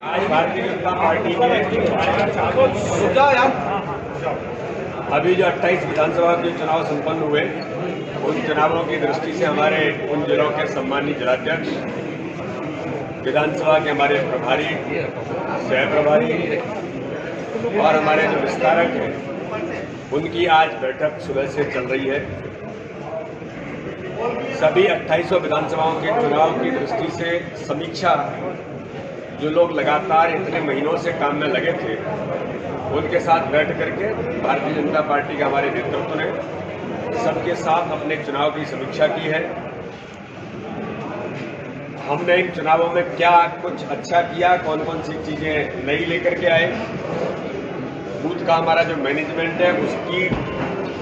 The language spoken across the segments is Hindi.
आज भारतीय जनता पार्टी के अभी जो 28 विधानसभा के चुनाव संपन्न हुए, उन चुनावों की दृष्टि से हमारे उन जिलों के सम्मानित जिलाध्यक्ष, विधानसभा के हमारे प्रभारी, सह प्रभारी और हमारे जो विस्तारक हैं, उनकी आज बैठक सुबह से चल रही है। सभी 28 विधानसभाओं के चुनाव की दृष्टि से समीक्षा, जो लोग लगातार इतने महीनों से काम में लगे थे, उनके साथ बैठ करके भारतीय जनता पार्टी के हमारे नेतृत्व ने सबके साथ अपने चुनाव की समीक्षा की है। हमने इन चुनावों में क्या कुछ अच्छा किया, कौन कौन सी चीजें नई लेकर के आए, बूथ का हमारा जो मैनेजमेंट है उसकी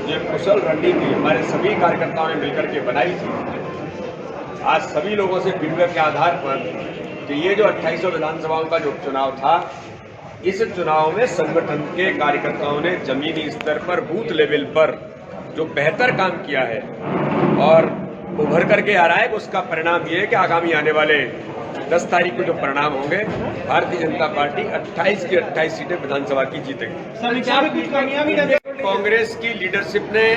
जो कुशल रणनीति हमारे सभी कार्यकर्ताओं ने मिलकर के बनाई थी। आज सभी लोगों से फीडबैक के आधार पर कि ये जो 28 विधानसभाओं का जो उपचुनाव था, इस चुनाव में संगठन के कार्यकर्ताओं ने जमीनी स्तर पर, बूथ लेवल पर जो बेहतर काम किया है और उभर करके आ रहा है, उसका परिणाम ये है कि आगामी आने वाले 10 तारीख को जो परिणाम होंगे, भारतीय जनता पार्टी 28 की 28 सीटें विधानसभा की जीतेगी। कांग्रेस की लीडरशिप ने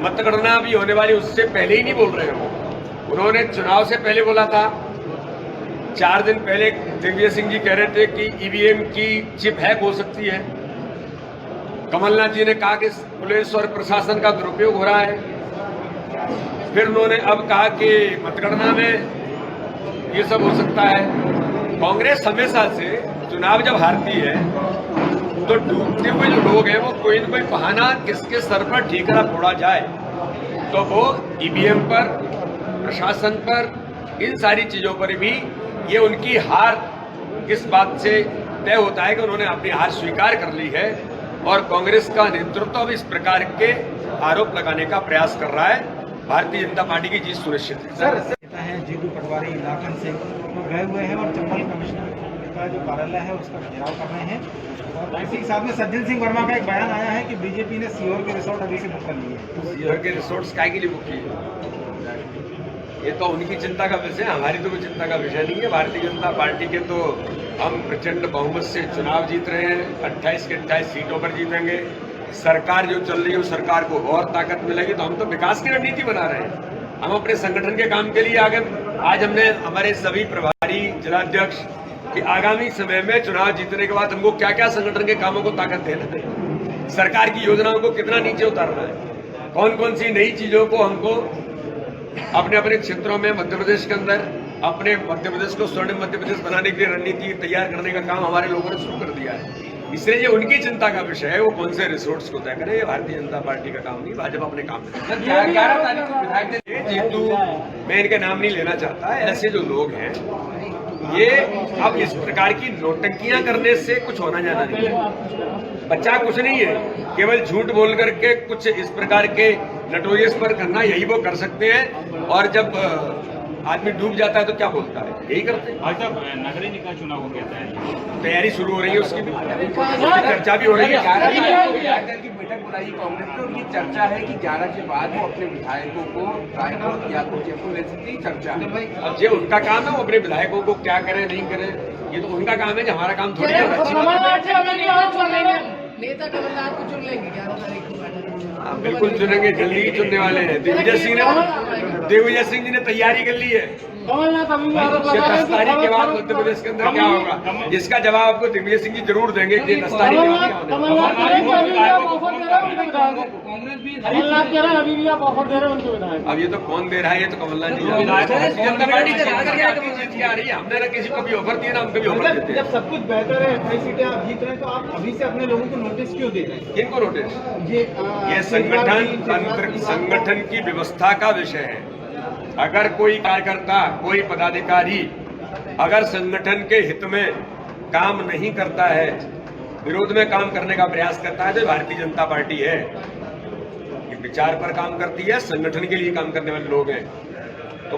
मतगणना भी होने वाली उससे पहले ही नहीं बोल रहे हैं। उन्होंने चुनाव से पहले बोला था। 4 दिन पहले दिग्विजय सिंह जी कह रहे थे कि ईवीएम की चिप हैक हो सकती है। कमलनाथ जी ने कहा कि पुलिस और प्रशासन का दुरुपयोग हो रहा है। फिर उन्होंने अब कहा कि मतगणना में ये सब हो सकता है। कांग्रेस हमेशा से चुनाव जब हारती है तो डूबते हुए जो लोग हैं वो कोई न कोई बहाना किसके सर पर ठीकरा फोड़ा जाए, तो वो ईवीएम पर, प्रशासन पर, इन सारी चीजों पर भी ये उनकी हार किस बात से तय होता है कि उन्होंने अपनी हार स्वीकार कर ली है और कांग्रेस का नेतृत्व अब इस प्रकार के आरोप लगाने का प्रयास कर रहा है। भारतीय जनता पार्टी की जीत सुनिश्चित है। सर है जीतू पटवारी इलाकन से तो गए हुए हैं और चंबल कमिश्नर का जो कार्यालय है उसका घेराव कर रहे हैं और इसी के साथ में सज्जन सिंह वर्मा का एक बयान आया है कि बीजेपी ने सीहोर के रिसोर्ट अभी से बुक कर लिए। सीहोर के रिसोर्ट्स काय के लिए बुक किए? ये तो उनकी चिंता का विषय है, हमारी तो कोई चिंता का विषय नहीं है। भारतीय जनता पार्टी के तो हम प्रचंड बहुमत से चुनाव जीत रहे हैं, 28 के 28 सीटों पर जीतेंगे। सरकार जो चल रही है उस सरकार को और ताकत मिलेगी, तो हम तो विकास की रणनीति बना रहे हैं। हम अपने संगठन के काम के लिए आगे आज हमने हमारे सभी प्रभारी, जिलाध्यक्ष कि आगामी समय में चुनाव जीतने के बाद हमको क्या क्या संगठन के कामों को ताकत देना है, सरकार की योजनाओं को कितना नीचे उतारना है, कौन कौन सी नई चीजों को हमको अपने अपने क्षेत्रों में, मध्य प्रदेश के अंदर अपने मध्य प्रदेश को स्वर्णिम मध्य प्रदेश बनाने के लिए रणनीति तैयार करने का काम हमारे लोगों ने शुरू कर दिया है। इसलिए ये उनकी चिंता का विषय है, वो कौन से रिसोर्ट्स को तय करें। ये भारतीय जनता पार्टी का काम नहीं, भाजपा अपने काम में। 11 तारीख को विधायक जीतू, मैं इनके नाम नहीं लेना चाहता, ऐसे जो लोग हैं ये अब इस प्रकार की नौटंकियां करने से कुछ होना जाना नहीं है। बच्चा कुछ नहीं है, केवल झूठ बोल करके कुछ इस प्रकार के नटोरियस पर करना, यही वो कर सकते हैं। और जब आदमी डूब जाता है तो क्या बोलता है, यही करते हैं। आज तक नगरीय निकाय चुनाव हो गया है, तैयारी शुरू हो रही है, उसकी भी चर्चा भी हो रही है। 11 की बैठक बुलाई कांग्रेस ने और ये चर्चा है कि 11 के बाद वो अपने विधायकों को रायपुर या कुछ ले सकती, चर्चा है। अब ये उनका काम है, वो अपने विधायकों को क्या करें नहीं करें, ये तो उनका काम है, हमारा काम थोड़ी है। नेता कमलनाथ को चुन लेंगे 11 तारीख को। हाँ बिल्कुल चुनेंगे, जल्दी ही चुनने वाले हैं। दिग्विजय सिंह जी ने तैयारी कर ली है। 10 तारीख के बाद मध्य प्रदेश के अंदर क्या होगा, जिसका जवाब आपको दिग्विजय सिंह जी जरूर देंगे कि 10 तारीख के बाद क्या होगा। अब ये तो कौन दे रहा है, ये तो कमलनाथ जी जनता पार्टी जीत के आ रही है। हमने ना किसी को भी ऑफर दिया, ना हम कभी ऑफर देते हैं। जब सब कुछ बेहतर है, 28 सीटें आप जीत रहे हैं, तो आप अभी से अपने लोगों को नोटिस क्यों दे रहे हैं? किनको नोटिस? ये संगठन की व्यवस्था का विषय है। अगर कोई कार्यकर्ता, कोई पदाधिकारी अगर संगठन के हित में काम नहीं करता है, विरोध में काम करने का प्रयास करता है, तो भारतीय जनता पार्टी है। ये विचार पर काम करती है, संगठन के लिए काम करने वाले लोग हैं। तो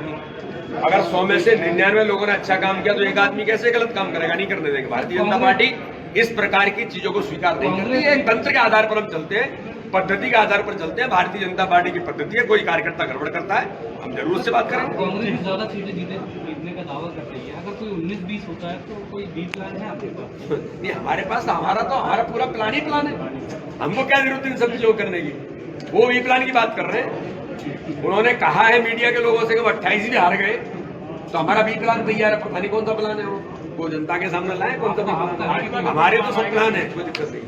अगर 100 में से 99 लोगों ने अच्छा काम किया तो एक आदमी कैसे गलत काम करेगा? नहीं करने देंगे। भारतीय जनता पार्टी इस प्रकार की चीजों को स्वीकार नहीं करती है। एक तंत्र के आधार पर हम चलते हैं, पद्धति के आधार पर चलते हैं। भारतीय जनता पार्टी की पद्धति है, कोई कार्यकर्ता गड़बड़ करता है हम जरूर से बात करेंगे। कांग्रेस ज्यादा सीटें जीतने का दावा करती है, अगर कोई 19-20 होता है तो कोई बी प्लान है आपके पास? नहीं, हमारा पूरा प्लान ही प्लान है। हमको क्या जरूरत है इन सब चीजों को करने की? वो भी प्लान की बात कर रहे हैं। उन्होंने कहा है मीडिया के लोगों से कि वो 28 भी हार गए, तो हमारा बी प्लान तैयार है। पता नहीं कौन सा प्लान है वो जनता के सामने लाए, कौन सा भी प्लान है। हमारे तो सब प्लान है, कोई दिक्कत नहीं।